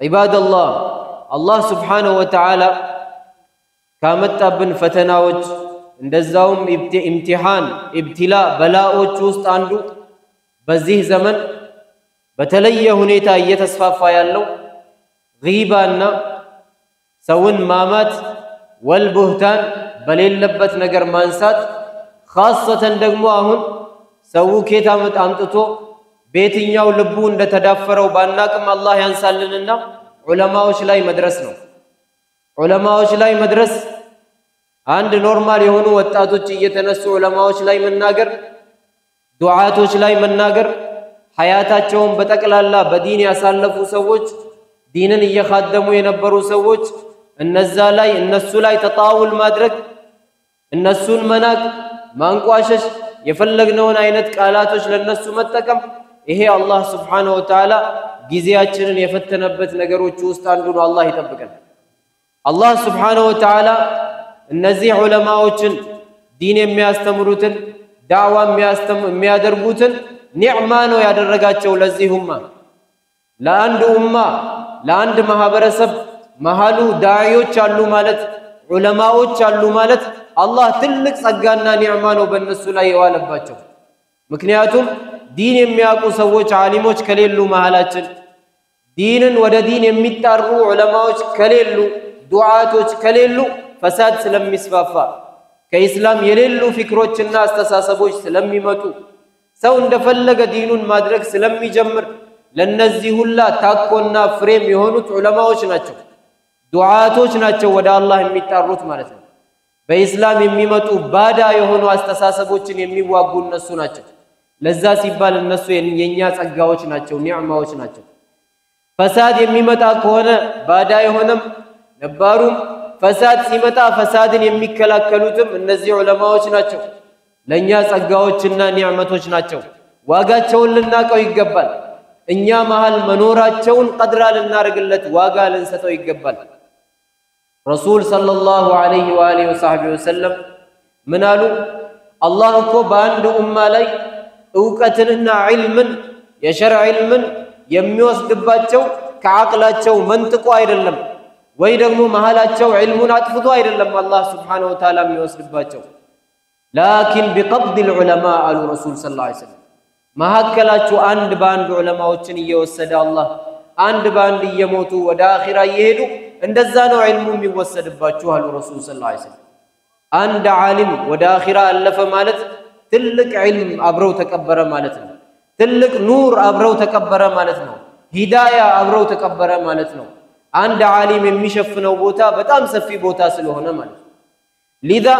عباد الله الله سبحانه وتعالى ካመጣብን ፈተናዎች እንደዛውም ኢምቲሃን ኢብቲላ በላዎች ውስጥ አንዱ በዚህ ዘመን በተለየ ሁኔታ እየተስፋፋ ያለው ጊባና ሰውን ማማት ወልቡህታን በሌለበት ነገር ማንሳት ኻሰተን ደግሞ አሁን ሰው ኬታ አምጥቶ በየትኛው ልቡ እንደተዳፈረው ባናቅም አላህ ያንሳልንና ዑለማዎች ላይ መድረስ ነው። ዑለማዎች ላይ መድረስ አንድ ኖርማል የሆኑ ወጣቶች እየተነሱ ዑለማዎች ላይ መናገር ዱዓቶች ላይ መናገር ሐያታቸውን በጠቅላላ በዲን ያሳለፉ ሰዎች ዲንን እየኻደሙ የነበሩ ሰዎች እነሱ ላይ ተጣውል ማድረግ እነሱን መናቅ ማንቋሸሽ የፈለግነውን አይነት ቃላቶች ለነሱ መጠቀም ይሄ አላህ Subhanahu Wa Ta'ala ጊዜያችንን የፈተነበት ነገሮች ውስጥ አንዱ ነው። አላህ ይጠብቀን። አላህ Subhanahu Wa Ta'ala እነዚህ ዑለማዎችን ዲን የሚያስተምሩትን ዳዕዋ የሚያደርጉትን ኒዕማ ነው ያደረጋቸው ለዚህ ኡማ ለአንድ ማህበረሰብ መሃሉ ዳዒዎች አሉ ማለት ዑለማዎች አሉ ማለት አላህ ትልቅ ጸጋና ኒዕማ ነው በእነሱ ላይ የዋለባቸው። ምክንያቱም ዲን የሚያውቁ ሰዎች ዓሊሞች ከሌሉ መሃላችን ዲንን ወደ ዲን የሚጣሩ ዑለማዎች ከሌሉ ዱዓቶች ከሌሉ ፈሳድ ስለሚስፋፋ ከኢስላም የሌሉ ፍክሮችና አስተሳሰቦች ስለሚመጡ ሰው እንደፈለገ ዲኑን ማድረግ ስለሚጀምር ለነዚህ ሁላ ታቆና ፍሬም የሆኑት ዑለማዎች ናቸው ዱዓቶች ናቸው ወደ አላህ የሚጣሩት ማለት ነው። በኢስላም የሚመጡ ባዳ የሆኑ አስተሳሰቦችን የሚዋጉ እነሱ ናቸው። ለዛ ሲባል እነሱ የኛ ጸጋዎች ናቸው ኒዕማዎች ናቸው። ፈሳድ የሚመጣ ከሆነ ባዳ የሆነም ነባሩም ፈሳድ ሲመጣ ፈሳድን የሚከላከሉትም እነዚህ ዑለማዎች ናቸው። ለኛ ጸጋዎችና ኒዕመቶች ናቸው። ዋጋቸውን ልናቀው ይገባል። እኛ መሃል መኖራቸውን ቀድራ ልናርግለት ዋጋ ልንሰጠው ይገባል። ረሱል ሰለላሁ ዐለይሂ ወአሊሂ ወሰለም ምን አሉ? አላህ እኮ በአንድ ኡማ ላይ ዕውቀትንና ዒልምን የሸርዕ ዒልምን የሚወስድባቸው ከዓቅላቸው መንጥቆ አይደለም ወይ ደግሞ መሃላቸው ዒልሙን አጥፍቶ አይደለም አላህ Subhanahu Wa Ta'ala የሚወስድባቸው ላኪን بقبض العلماء አሉ ረሱል ሰለላሁ ዐለይሂ ወሰለም መሐከላቸው አንድ ባንድ ዑለማዎችን እየወሰደ አላህ አንድ ባንድ እየሞቱ ወደ አኺራ እየሄዱ እንደዛ ነው ዒልሙ የሚወሰድባቸው አሉ ረሱል ሰለላሁ ዐለይሂ ወሰለም። አንድ ዓሊም ወደ አኺራ አለፈ ማለት ትልቅ ዒልም አብረው ተቀበረ ማለት ነው። ትልቅ ኑር አብረው ተቀበረ ማለት ነው። ሂዳያ አብረው ተቀበረ ማለት ነው። አንድ ዓሊም የሚሸፍነው ቦታ በጣም ሰፊ ቦታ ስለሆነ ማለት ነው። لذا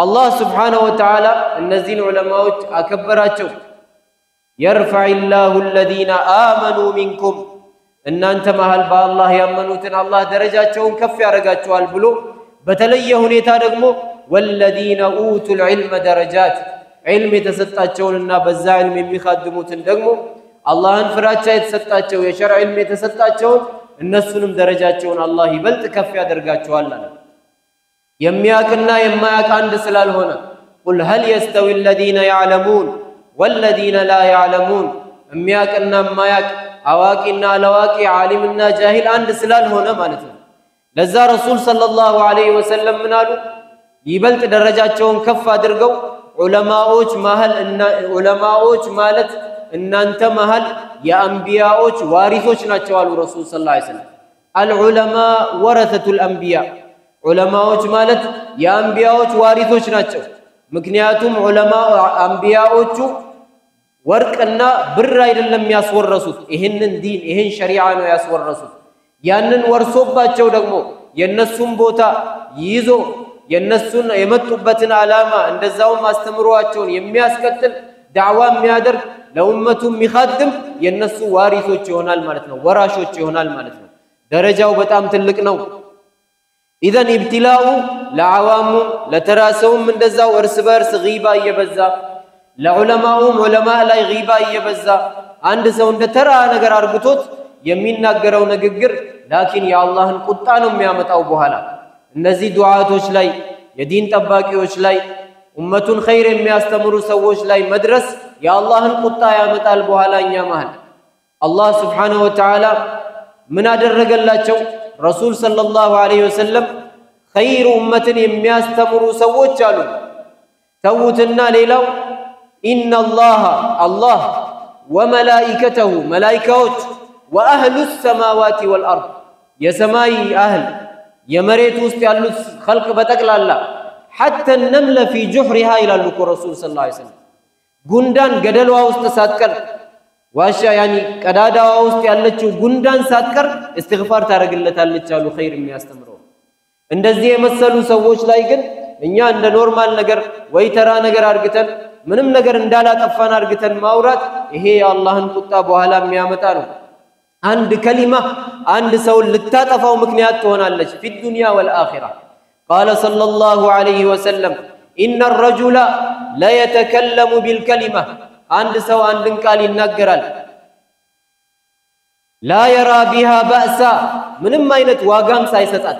الله سبحانه وتعالى እነዚህን ዑለማዎች አከበራቸው። يرفع الله الذين آمنوا منكم እናንተ መሃል በአላህ ያመኑትን አላህ ደረጃቸውን ከፍ ያደርጋቸዋል ብሎ በተለየ ሁኔታ ደግሞ والذين اوتوا العلم درجات ዒልም የተሰጣቸውንና በዛ ዒልም የሚኻድሙትን ደግሞ አላህን ፍራቻ የተሰጣቸው የሸርዕ ዒልም የተሰጣቸውን እነሱንም ደረጃቸውን አላህ ይበልጥ ከፍ ያደርጋቸዋል አለ። የሚያቅና የማያቅ አንድ ስላልሆነ قل هل يستوي الذين يعلمون والذين لا يعلمون የሚያቅና የማያቅ አዋቂና አላዋቂ ዓሊምና ጃሂል አንድ ስላልሆነ ማለት ነው። ለዛ ረሱል ሰለላሁ ዐለይሂ ወሰለም ምን አሉ? ይበልጥ ደረጃቸውን ከፍ አድርገው ዑለማዎች ማለት እናንተ መሃል የአንቢያዎች ዋሪሶች ናቸው አሉ ረሱል ሰለላሁ ዐለይሂ ወሰለም። አልዑለማ ወረሰቱል አንቢያ ዑለማዎች ማለት የአንቢያዎች ዋሪሶች ናቸው። ምክንያቱም አንቢያዎቹ ወርቅና ብር አይደለም ያስወረሱት ይሄንን ዲን ይሄን ሸሪዓ ነው ያስወረሱት። ያንን ወርሶባቸው ደግሞ የነሱን ቦታ ይዞ የነሱን የመጡበትን ዓላማ እንደዛውም አስተምሯቸውን የሚያስቀጥል ዳዕዋ የሚያደርግ ለኡመቱ የሚኻድም የነሱ ዋሪሶች ይሆናል ማለት ነው ወራሾች ይሆናል ማለት ነው። ደረጃው በጣም ትልቅ ነው። ኢዘን ኢብቲላኡ ለዓዋሙ ለተራሰውም እንደዛው እርስ በርስ ጊባ እየበዛ ለዑለማውም ዑለማ ላይ ጊባ እየበዛ አንድ ሰው እንደ ተራ ነገር አርግቶት የሚናገረው ንግግር ላኪን የአላህን ቁጣ ነው የሚያመጣው በኋላ እነዚህ ዱዓቶች ላይ የዲን ጠባቂዎች ላይ ኡመቱን ኸይር የሚያስተምሩ ሰዎች ላይ መድረስ የአላህን ቁጣ ያመጣል በኋላ እኛ መሃል አላህ Subhanahu Wa Ta'ala ምን አደረገላቸው? ረሱል ሰለላሁ ዐለይሂ ወሰለም ኸይር ኡመትን የሚያስተምሩ ሰዎች አሉ። ተውትና ሌላው ኢነላህ አላህ ወመላኢከተሁ መላኢካዎች ወአህሉ ሰማዋቲ ወልአርድ የሰማይ አህል የመሬት ውስጥ ያሉት ኸልቅ በጠቅላላ ሐታ ነምለ ፊ ጁሕሪሃ ይላሉ እኮ ረሱል ሰለላሁ ዐለይሂ ወሰለም ጉንዳን ገደሏ ውስጥ ሳትቀር ዋሻ ያኒ ቀዳዳዋ ውስጥ ያለችው ጉንዳን ሳትቀር እስትግፋር ታደርግለታለች አሉ ኸይር የሚያስተምረው። እንደዚህ የመሰሉ ሰዎች ላይ ግን እኛ እንደ ኖርማል ነገር ወይ ተራ ነገር አድርገን ምንም ነገር እንዳላጠፋን አድርገን ማውራት ይሄ የአላህን ቁጣ በኋላ የሚያመጣ ነው። አንድ ከሊማ አንድ ሰው ልታጠፋው ምክንያት ትሆናለች في الدنيا والآخرة قال صلى الله عليه وسلم إن الرجل لا يتكلم بالكلمة አንድ ሰው አንድን ቃል ይናገራል لا يرى بها بأسا ምንም አይነት ዋጋም ሳይሰጣት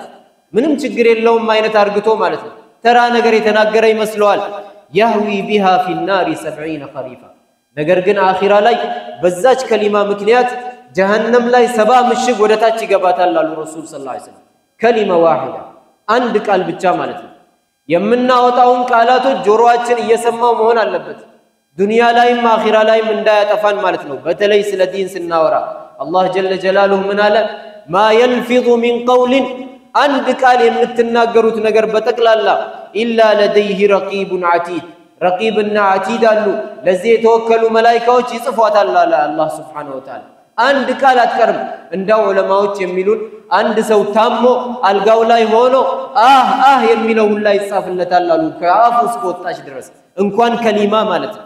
ምንም ችግር የለውም አይነት አርግቶ ማለት ነው። ተራ ነገር የተናገረ ይመስለዋል። يهوي بها في النار 70 خريفا ነገር ግን አኺራ ላይ በዛች ከሊማ ምክንያት ጀሃነም ላይ 70 ምሽግ ወደታች ይገባታል አሉ ረሱል ሰለላሁ ዐለይሂ ወሰለም። ከሊማ ዋሂዳ አንድ ቃል ብቻ ማለት ነው። የምናወጣውን ቃላቶች ጆሮአችን እየሰማው መሆን አለበት። ዱንያ ላይም አኺራ ላይም እንዳያጠፋን ማለት ነው። በተለይ ስለ ዲን ስናወራ አላህ ጀለ ጀላሉሁ ምን አለ? ማ يلفظ من قول አንድ ቃል የምትናገሩት ነገር በጠቅላላ ኢላ ለደይህ ረቂቡን ዓቲድ ረቂብና ዓቲድ አሉ ለዚህ የተወከሉ መላኢካዎች ይጽፏታል አለ አላህ ሱብሓነሁ ወተዓላ። አንድ ቃል አትቀርም። እንዳው ዑለማዎች የሚሉን አንድ ሰው ታሞ አልጋው ላይ ሆኖ አህ የሚለው ሁላ ይጻፍለታል አሉ ከአፉ እስከወጣች ድረስ እንኳን ከሊማ ማለት ነው።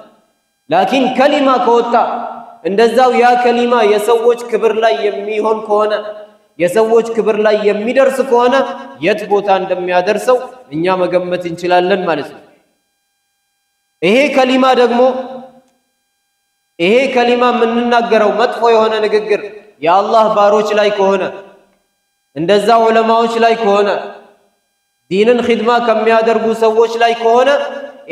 ላኪን ከሊማ ከወጣ እንደዛው ያ ከሊማ የሰዎች ክብር ላይ የሚሆን ከሆነ የሰዎች ክብር ላይ የሚደርስ ከሆነ የት ቦታ እንደሚያደርሰው እኛ መገመት እንችላለን ማለት ነው። ይሄ ከሊማ የምንናገረው መጥፎ የሆነ ንግግር የአላህ ባሮች ላይ ከሆነ እንደዛ ዑለማዎች ላይ ከሆነ ዲንን ኺድማ ከሚያደርጉ ሰዎች ላይ ከሆነ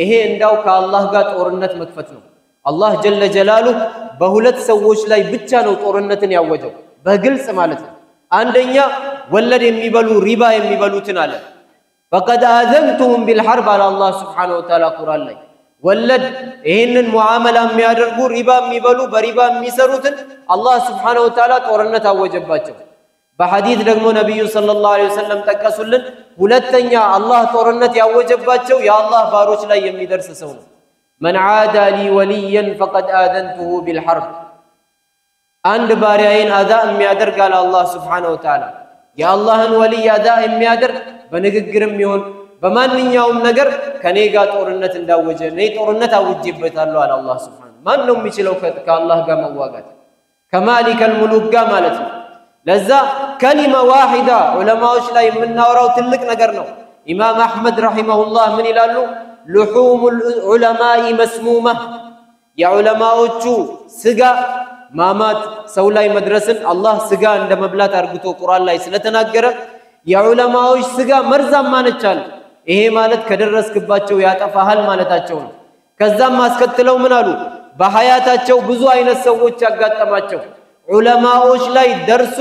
ይሄ እንዳው ከአላህ ጋር ጦርነት መክፈት ነው። አላህ ጀለ ጀላሉሁ በሁለት ሰዎች ላይ ብቻ ነው ጦርነትን ያወጀው በግልጽ ማለት ነው። አንደኛ ወለድ የሚበሉ ሪባ የሚበሉትን አለ فقد آذنتهم بالحرب على الله سبحانه وتعالى ቁርአን ላይ ወለድ ይሄንን ሙዓመላ የሚያደርጉ ሪባ የሚበሉ በሪባ የሚሰሩትን አላህ Subhanahu Wa Ta'ala ጦርነት አወጀባቸው። በሐዲስ ደግሞ ነብዩ ሰለላሁ ዐለይሂ ወሰለም ጠቀሱልን። ሁለተኛ አላህ ጦርነት ያወጀባቸው የአላህ ባሮች ላይ የሚደርስ ሰው ነው። من عادى لي وليا فقد آذنته بالحرب አንድ ባሪያዬን አዛ የሚያደርግ አለ አላህ Subhanahu Wa Ta'ala የአላህን ወልይ አዛ የሚያደርግ በንግግርም ይሁን በማንኛውም ነገር ከኔ ጋር ጦርነት እንዳወጀ ነይ ጦርነት አውጅበታለሁ አለ አላህ Subhanahu ማን ነው የሚችለው ከአላህ ጋር መዋጋት ከማሊከል ሙሉክ ጋር ማለት ነው። ለዛ ከሊማ ዋሂዳ ዑለማዎች ላይ የምናወራው ትልቅ ነገር ነው። ኢማም አህመድ ረሂመሁላህ ምን ይላሉ? لحوم العلماء مسمومة የዑለማዎቹ ስጋ ማማት ሰው ላይ መድረስን አላህ ስጋ እንደ መብላት አርግቶ ቁርአን ላይ ስለተናገረ የዑለማዎች ስጋ መርዛማ ነች አለ። ይሄ ማለት ከደረስክባቸው ያጠፋሃል ማለታቸው ነው። ከዛም አስከትለው ምን አሉ? በሐያታቸው ብዙ አይነት ሰዎች ያጋጠማቸው ዑለማዎች ላይ ደርሶ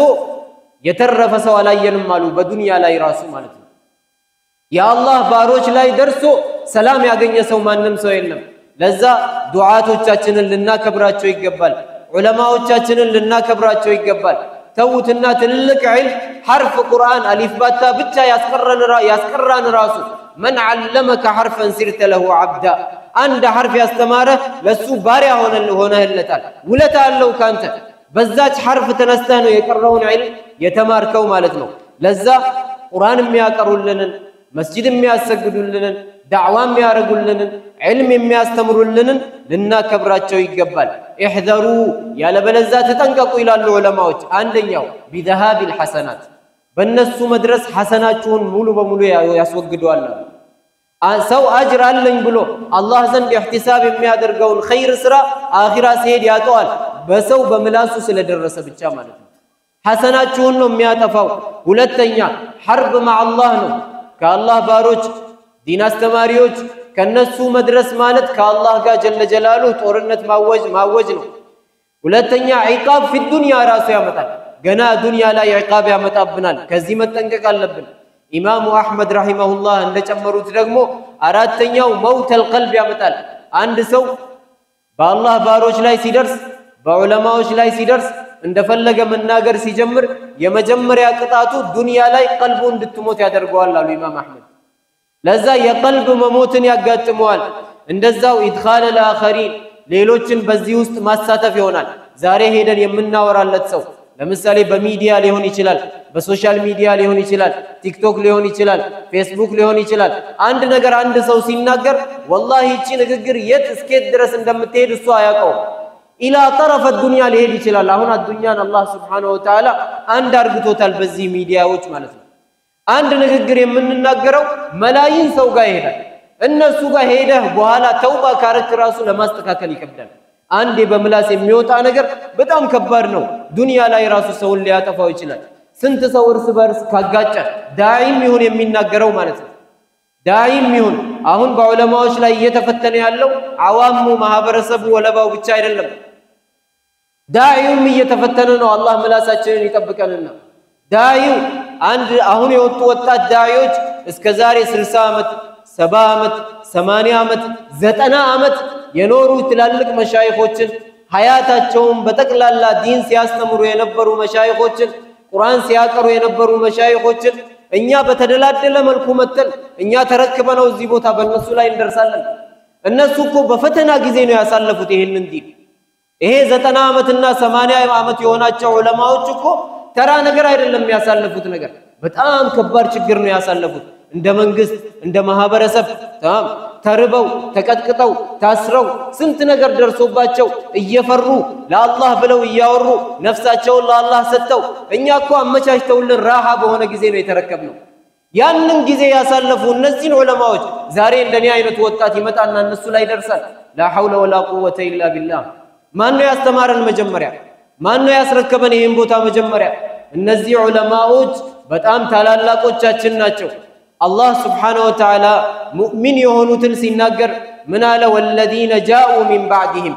የተረፈ ሰው አላየንም አሉ በዱንያ ላይ ራሱ ማለት ነው። የአላህ ባሮች ላይ ደርሶ ሰላም ያገኘ ሰው ማንም ሰው የለም። ለዛ ዱዓቶቻችንን ልናከብራቸው ይገባል። ዑለማዎቻችንን ልናከብራቸው ይገባል። ተውትና ትልቅ ዒልም ሐርፍ ቁርአን አሊፍ ባታ ብቻ ያስቀራን ራሱ من علمك حرفا صرت له عبدا አንድ ሐርፍ ያስተማረ ለሱ ባሪያ ሆነህለታል። ውለታ አለው ካንተ በዛች ሐርፍ ተነስተህ ነው የቀረውን ዒልም የተማርከው ማለት ነው። ለዛ ቁርአን የሚያቀሩልንን መስጂድ የሚያሰግዱልንን ዳዕዋ የሚያረጉልንን ዒልም የሚያስተምሩልንን ልናከብራቸው ይገባል። እህዘሩ ያለበለዛ ተጠንቀቁ ይላሉ ዑለማዎች። አንደኛው ቢዘሃቢል ሐሰናት በእነሱ መድረስ ሐሰናችሁን ሙሉ በሙሉ ያስወግደዋል። ሰው አጅር አለኝ ብሎ አላህ ዘንድ ኢህቲሳብ የሚያደርገውን ኸይር ስራ አኺራ ሲሄድ ያጠዋል በሰው በምላሱ ስለደረሰ ብቻ ማለት ነው። ሐሰናችሁን ነው የሚያጠፋው። ሁለተኛ ሐርብ ማአላህ ነው። ከአላህ ባሮች ዲን አስተማሪዎች ከነሱ መድረስ ማለት ከአላህ ጋር ጀለ ጀላሉ ጦርነት ማወጅ ነው። ሁለተኛ ዒቃብ ፊ ዱንያ ራሱ ያመጣል። ገና ዱንያ ላይ ዕቃብ ያመጣብናል። ከዚህ መጠንቀቅ አለብን። ኢማሙ አሕመድ ረሂመሁላህ እንደጨመሩት ደግሞ አራተኛው መውተል ቀልብ ያመጣል። አንድ ሰው በአላህ ባሮች ላይ ሲደርስ፣ በዑለማዎች ላይ ሲደርስ እንደፈለገ መናገር ሲጀምር የመጀመሪያ ቅጣቱ ዱንያ ላይ ቀልቡ እንድትሞት ያደርገዋል አሉ ኢማም አሕመድ። ለዛ የቀልብ መሞትን ያጋጥመዋል። እንደዛው ኢድኻለል አኸሪን ሌሎችን በዚህ ውስጥ ማሳተፍ ይሆናል። ዛሬ ሄደን የምናወራለት ሰው ለምሳሌ በሚዲያ ሊሆን ይችላል፣ በሶሻል ሚዲያ ሊሆን ይችላል፣ ቲክቶክ ሊሆን ይችላል፣ ፌስቡክ ሊሆን ይችላል። አንድ ነገር አንድ ሰው ሲናገር ወላሂ እቺ ንግግር የት እስኬት ድረስ እንደምትሄድ እሱ አያውቀውም። ኢላ ጠረፈ ዱንያ ሊሄድ ይችላል። አሁን አዱንያን አላህ ሱብሓነሁ ወተዓላ አንድ አርግቶታል በዚህ ሚዲያዎች ማለት ነው። አንድ ንግግር የምንናገረው መላይን ሰው ጋር ይሄዳል። እነሱ ጋር ሄደህ በኋላ ተውባ ካረክ ራሱ ለማስተካከል ይከብዳል። አንዴ በምላስ የሚወጣ ነገር በጣም ከባድ ነው። ዱንያ ላይ ራሱ ሰውን ሊያጠፋው ይችላል። ስንት ሰው እርስ በርስ ካጋጨ ዳዒም ይሁን የሚናገረው ማለት ነው። ዳዒም ይሁን አሁን በዑለማዎች ላይ እየተፈተነ ያለው አዋሙ ማህበረሰቡ ወለባው ብቻ አይደለም፣ ዳዒውም እየተፈተነ ነው። አላህ ምላሳችንን ይጠብቀንና ዳዒው አንድ አሁን የወጡ ወጣት ዳዒዎች እስከ ዛሬ 60 ዓመት 70 ዓመት 80 ዓመት 90 ዓመት የኖሩ ትላልቅ መሻይኾችን ሀያታቸውን በጠቅላላ ዲን ሲያስተምሩ የነበሩ መሻይኾችን ቁርአን ሲያቀሩ የነበሩ መሻይኾችን እኛ በተደላደለ መልኩ መተን እኛ ተረክበነው እዚህ ቦታ በእነሱ ላይ እንደርሳለን። እነሱ እኮ በፈተና ጊዜ ነው ያሳለፉት ይሄንን ዲን። ይሄ 90 ዓመትና 80 ዓመት የሆናቸው ዑለማዎች እኮ ተራ ነገር አይደለም ያሳለፉት ነገር፣ በጣም ከባድ ችግር ነው ያሳለፉት። እንደ መንግስት እንደ ማህበረሰብ ተርበው ተቀጥቅጠው ታስረው ስንት ነገር ደርሶባቸው እየፈሩ ለአላህ ብለው እያወሩ ነፍሳቸውን ለአላህ ሰጥተው እኛ እኮ አመቻችተውልን ራሃ በሆነ ጊዜ ነው የተረከብነው። ያንን ጊዜ ያሳለፉ እነዚህን ዑለማዎች ዛሬ እንደኔ አይነቱ ወጣት ይመጣና እነሱ ላይ ደርሳል። ላ ሐውለ ወላ ቁወተ ኢላ ቢላህ። ማነው ያስተማረን መጀመሪያ? ማነው ያስረከበን ይህን ቦታ መጀመሪያ? እነዚህ ዑለማዎች በጣም ታላላቆቻችን ናቸው። አላህ ስብሓነሁ ወተዓላ ሙእሚን የሆኑትን ሲናገር ምን አለ? ወለዚነ ጃኡ ሚን ባዕድህም፣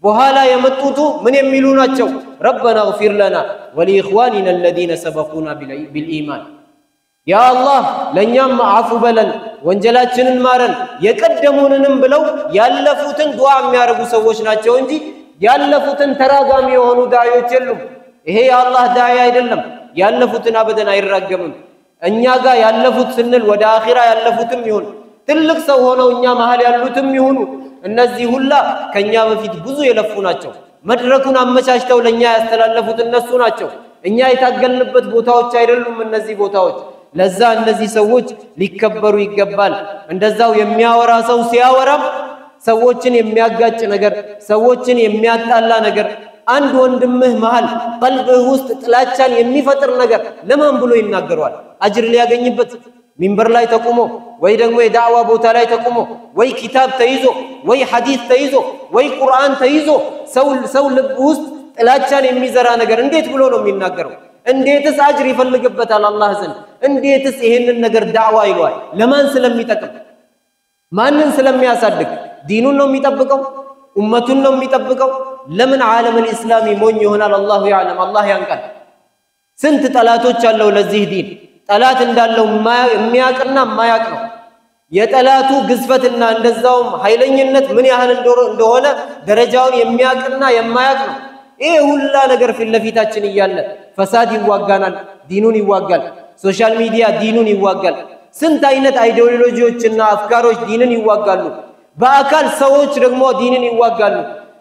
በኋላ የመጡቱ ምን የሚሉ ናቸው? ረበና እግፊር ለና ወሊኢኽዋኒና አለዚነ ሰበቁና ቢልኢማን። ያ አላህ ለእኛም አፉ በለን ወንጀላችንን ማረን የቀደሙንንም ብለው ያለፉትን ዱዓ የሚያደርጉ ሰዎች ናቸው እንጂ ያለፉትን ተራጋሚ የሆኑ ዳዒዎች የሉም። ይሄ የአላህ ዳዒ አይደለም። ያለፉትን አበደን አይራገምም። እኛ ጋር ያለፉት ስንል ወደ አኺራ ያለፉትም ይሁን ትልቅ ሰው ሆነው እኛ መሃል ያሉትም ይሁኑ እነዚህ ሁላ ከኛ በፊት ብዙ የለፉ ናቸው። መድረኩን አመቻችተው ለኛ ያስተላለፉት እነሱ ናቸው። እኛ የታገልንበት ቦታዎች አይደሉም እነዚህ ቦታዎች። ለዛ እነዚህ ሰዎች ሊከበሩ ይገባል። እንደዛው የሚያወራ ሰው ሲያወራም ሰዎችን የሚያጋጭ ነገር፣ ሰዎችን የሚያጣላ ነገር፣ አንድ ወንድምህ መሃል ቀልብህ ውስጥ ጥላቻን የሚፈጥር ነገር ለማን ብሎ ይናገረዋል? አጅር ሊያገኝበት ሚንበር ላይ ተቆሞ ወይ ደግሞ የዳዕዋ ቦታ ላይ ተቆሞ ወይ ኪታብ ተይዞ ወይ ሐዲስ ተይዞ ወይ ቁርአን ተይዞ ሰው ልብ ውስጥ ጥላቻን የሚዘራ ነገር እንዴት ብሎ ነው የሚናገረው? እንዴትስ አጅር ይፈልግበታል አላህ ዘንድ? እንዴትስ ይሄንን ነገር ዳዕዋ ይለዋል? ለማን ስለሚጠቅም? ማንን ስለሚያሳድግ? ዲኑን ነው የሚጠብቀው? ኡመቱን ነው የሚጠብቀው? ለምን ዓለምን ኢስላሚ ሞኝ ይሆናል? አላሁ ያዕለም፣ አላህ ያንቃል። ስንት ጠላቶች አለው ለዚህ ዲን። ጠላት እንዳለው የሚያቅና የማያቅ ነው። የጠላቱ ግዝፈትና እንደዛውም ኃይለኝነት ምን ያህል እንደሆነ ደረጃውን የሚያቅና የማያቅ ነው። ይሄ ሁላ ነገር ፊት ለፊታችን እያለ ፈሳድ ይዋጋናል፣ ዲኑን ይዋጋል። ሶሻል ሚዲያ ዲኑን ይዋጋል። ስንት አይነት አይዲዮሎጂዎችና አፍካሮች ዲንን ይዋጋሉ። በአካል ሰዎች ደግሞ ዲንን ይዋጋሉ።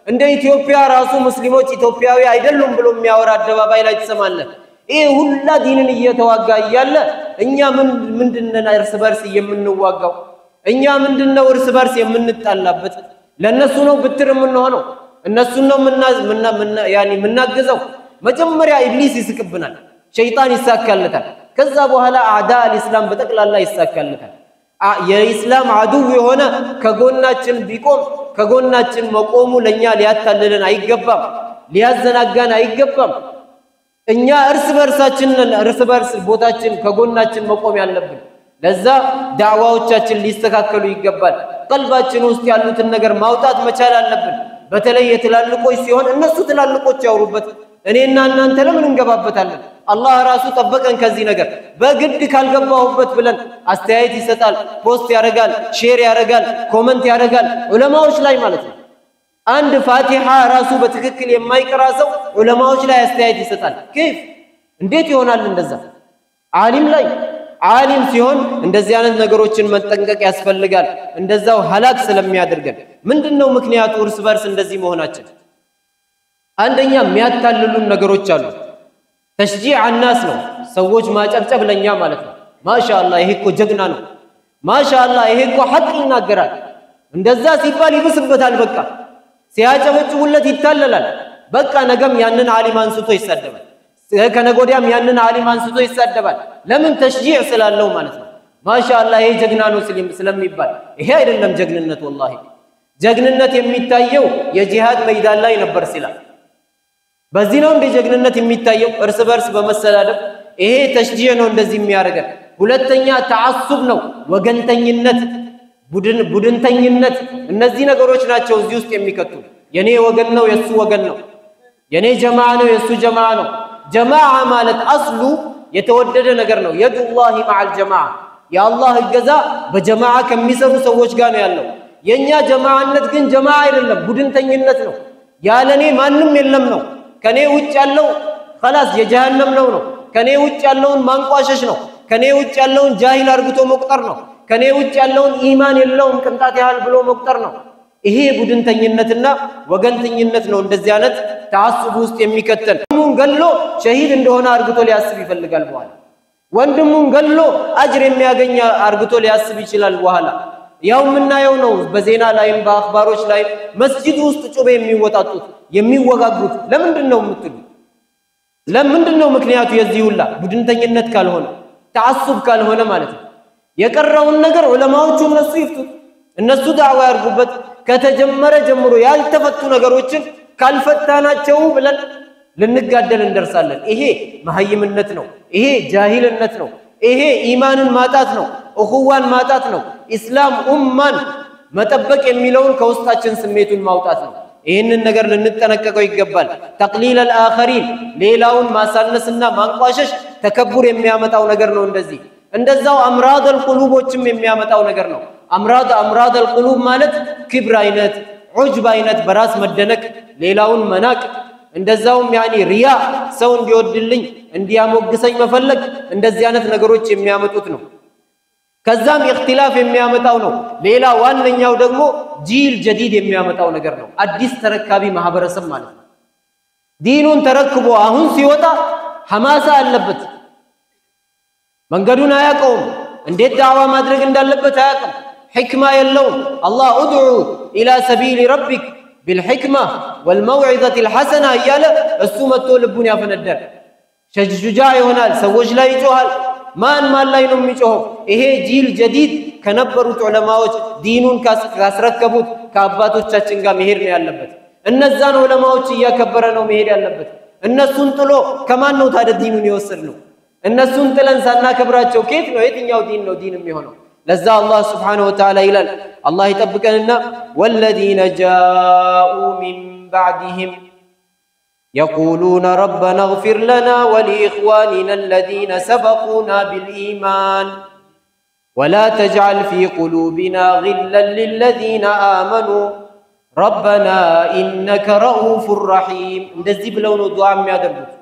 እንደ ኢትዮጵያ ራሱ ሙስሊሞች ኢትዮጵያዊ አይደሉም ብሎ የሚያወራ አደባባይ ላይ ትሰማለህ። ይሄ ሁላ ዲንን እየተዋጋ እያለ እኛ ምንድነው እርስ በርስ የምንዋጋው? እኛ ምንድነው እርስ በርስ የምንጣላበት? ለነሱ ነው ብትር የምንሆነው? እነሱን ነው የምናገዘው? መጀመሪያ ኢብሊስ ይስቅብናል፣ ሸይጣን ይሳካለታል። ከዛ በኋላ አዕዳ አልኢስላም በጠቅላላ ይሳካለታል። የኢስላም አዱው የሆነ ከጎናችን ቢቆም ከጎናችን መቆሙ ለኛ ሊያታልለን አይገባም፣ ሊያዘናጋን አይገባም። እኛ እርስ በርስ ቦታችን ከጎናችን መቆም ያለብን። ለዛ ዳዕዋዎቻችን ሊስተካከሉ ይገባል። ቀልባችን ውስጥ ያሉትን ነገር ማውጣት መቻል አለብን። በተለይ የትላልቆች ሲሆን እነሱ ትላልቆች ያወሩበት፣ እኔና እናንተ ለምን እንገባበታለን? አላህ ራሱ ጠበቀን ከዚህ ነገር። በግድ ካልገባሁበት ብለን አስተያየት ይሰጣል፣ ፖስት ያደርጋል፣ ሼር ያደርጋል፣ ኮመንት ያደርጋል ዑለማዎች ላይ ማለት ነው። አንድ ፋቲሃ ራሱ በትክክል የማይቀራ ሰው ዑለማዎች ላይ አስተያየት ይሰጣል። كيف እንዴት ይሆናል እንደዛ? ዓሊም ላይ ዓሊም ሲሆን እንደዚህ አይነት ነገሮችን መጠንቀቅ ያስፈልጋል። እንደዛው ሐላክ ስለሚያደርገን ምንድነው ምክንያቱ እርስ በርስ እንደዚህ መሆናችን? አንደኛ የሚያታልሉን ነገሮች አሉ። ተሽጂዕ الناس ነው፣ ሰዎች ማጨብጨብ ለኛ ማለት ነው። ማሻአላህ ይሄ እኮ ጀግና ነው፣ ማሻአላህ ይሄ እኮ ሐቅ ይናገራል። እንደዛ ሲባል ይብስበታል። በቃ ሲያጨበጭቡለት ይታለላል። በቃ ነገም ያንን ዓሊም አንስቶ ይሳደባል፣ ከነጎዲያም ያንን ዓሊም አንስቶ ይሳደባል። ለምን? ተሽጂዕ ስላለው ማለት ነው። ማሻአላህ ይሄ ጀግና ነው ስለሚባል። ይሄ አይደለም ጀግንነት። ወላሂ ጀግንነት የሚታየው የጂሃድ መይዳን ላይ ነበር ሲላል። በዚህ ነው እንደ ጀግንነት የሚታየው እርስ በርስ በመሰዳደብ። ይሄ ተሽጂዕ ነው እንደዚህ የሚያደርገን። ሁለተኛ ተዓሱብ ነው፣ ወገንተኝነት፣ ቡድንተኝነት። እነዚህ ነገሮች ናቸው እዚህ ውስጥ የሚከቱ። የኔ ወገን ነው የሱ ወገን ነው፣ የኔ ጀማዓ ነው የሱ ጀማዓ ነው። ጀማዓ ማለት አስሉ የተወደደ ነገር ነው። የዱላሂ መዐል ጀማዓ፣ የአላህ እገዛ በጀማዓ ከሚሰሩ ሰዎች ጋር ነው ያለው። የኛ ጀማዓነት ግን ጀማዓ አይደለም፣ ቡድንተኝነት ነው። ያለኔ ማንም የለም ነው። ከኔ ውጭ ያለው خلاص የጀሃነም ነው። ከኔ ውጭ ያለውን ማንቋሸሽ ነው። ከኔ ውጭ ያለውን ጃሂል አርግቶ መቁጠር ነው። ከኔ ውጭ ያለውን ኢማን የለውም ቅንጣት ያህል ብሎ መቁጠር ነው። ይሄ ቡድንተኝነትና ወገንተኝነት ነው እንደዚህ አይነት ተዓሱብ ውስጥ የሚከተል። ወንድሙን ገሎ ሸሂድ እንደሆነ አርግቶ ሊያስብ ይፈልጋል በኋላ። ወንድሙን ገሎ አጅር የሚያገኝ አርግቶ ሊያስብ ይችላል በኋላ። ያው ምናየው ነው በዜና ላይም በአኽባሮች ላይ መስጂድ ውስጥ ጩቤ የሚወጣጡት የሚወጋጉት። ለምንድን ነው የምትሉ? ለምንድን ነው ምክንያቱ? የዚህ ሁላ ቡድንተኝነት ካልሆነ ተዓሱብ ካልሆነ ማለት ነው። የቀረውን ነገር ዑለማዎቹ እነሱ ይፍቱት፣ እነሱ ዳዕዋ ያርጉበት። ከተጀመረ ጀምሮ ያልተፈቱ ነገሮችን ካልፈታናቸው ብለን ልንጋደል እንደርሳለን። ይሄ መሀይምነት ነው። ይሄ ጃሂልነት ነው። ይሄ ኢማንን ማጣት ነው፣ እኹዋን ማጣት ነው። ኢስላም ኡማን መጠበቅ የሚለውን ከውስጣችን ስሜቱን ማውጣት ነው። ይህንን ነገር ልንጠነቀቀው ይገባል። ተቅሊል አልአኸሪን ሌላውን ማሳነስና ማንቋሸሽ ተከቡር የሚያመጣው ነገር ነው። እንደዛው አምራድ አልቁሉቦችም የሚያመጣው ነገር ነው። አምራድ አልቁሉብ ማለት ክብር አይነት፣ ዑጅብ አይነት፣ በራስ መደነቅ፣ ሌላውን መናቅ፣ እንደዛውም ያኒ ሪያ ሰው እንዲወድልኝ እንዲያሞግሰኝ መፈለግ፣ እንደዚህ አይነት ነገሮች የሚያመጡት ነው። ከዛም ኢኽቲላፍ የሚያመጣው ነው። ሌላ ዋነኛው ደግሞ ጂል ጀዲድ የሚያመጣው ነገር ነው። አዲስ ተረካቢ ማህበረሰብ ማለት ነው። ዲኑን ተረክቦ አሁን ሲወጣ ሐማሳ አለበት። መንገዱን አያውቀውም። እንዴት ዳዕዋ ማድረግ እንዳለበት አያውቅም። ሕክማ የለውም። አላህ ኡድዑ ኢላ ሰቢሊ ረቢክ ቢልሕክማ ወልመውዒዘቲል ሐሰና እያለ እሱ መጥቶ ልቡን ያፈነዳል። ሹጃ ይሆናል፣ ሰዎች ላይ ይጮሃል። ማን ላይ ነው የሚጮኸው? ይሄ ጂል ጀዲድ ከነበሩት ዑለማዎች ዲኑን ካስረከቡት ከአባቶቻችን ጋር መሄድ ነው ያለበት። እነዛን ዑለማዎች እያከበረ ነው መሄድ ያለበት። እነሱን ጥሎ ከማን ነው ታዲያ ዲኑን የወሰድነው? እነሱን ጥለን ሳናከብራቸው ከየት ነው የትኛው ዲን ነው ዲን የሚሆነው? ለዛ አላህ ሱብሓነሁ ወተዓላ ይላል፣ አላህ ይጠብቀንና ወለዚነ ጃኡ ሚን ባዕድህም يقولون ربنا اغفر لنا ولإخواننا الذين سبقونا بالإيمان ولا تجعل في قلوبنا غلا للذين آمنوا ربنا إنك رؤوف رحيم. እንደዚህ ብለው ነው ዱዓ የሚያደርጉት።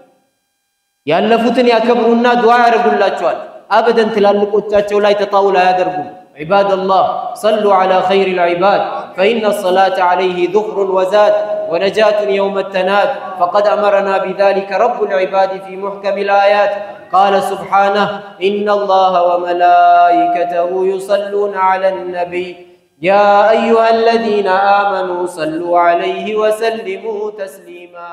ያለፉትን ያከብሩና ዱዓ ያደርጉላቸዋል። አበደን ትላልቆቻቸው ላይ ተጣውላ ያደርጉ። عباد الله صلوا على خير العباد فإن الصلاة عليه ذخر وزاد ونجاة يوم التناد فقد أمرنا بذلك رب العباد في محكم الآيات قال سبحانه إن الله وملائكته يصلون على النبي يا أيها الذين آمنوا صلوا عليه وسلموا تسليما.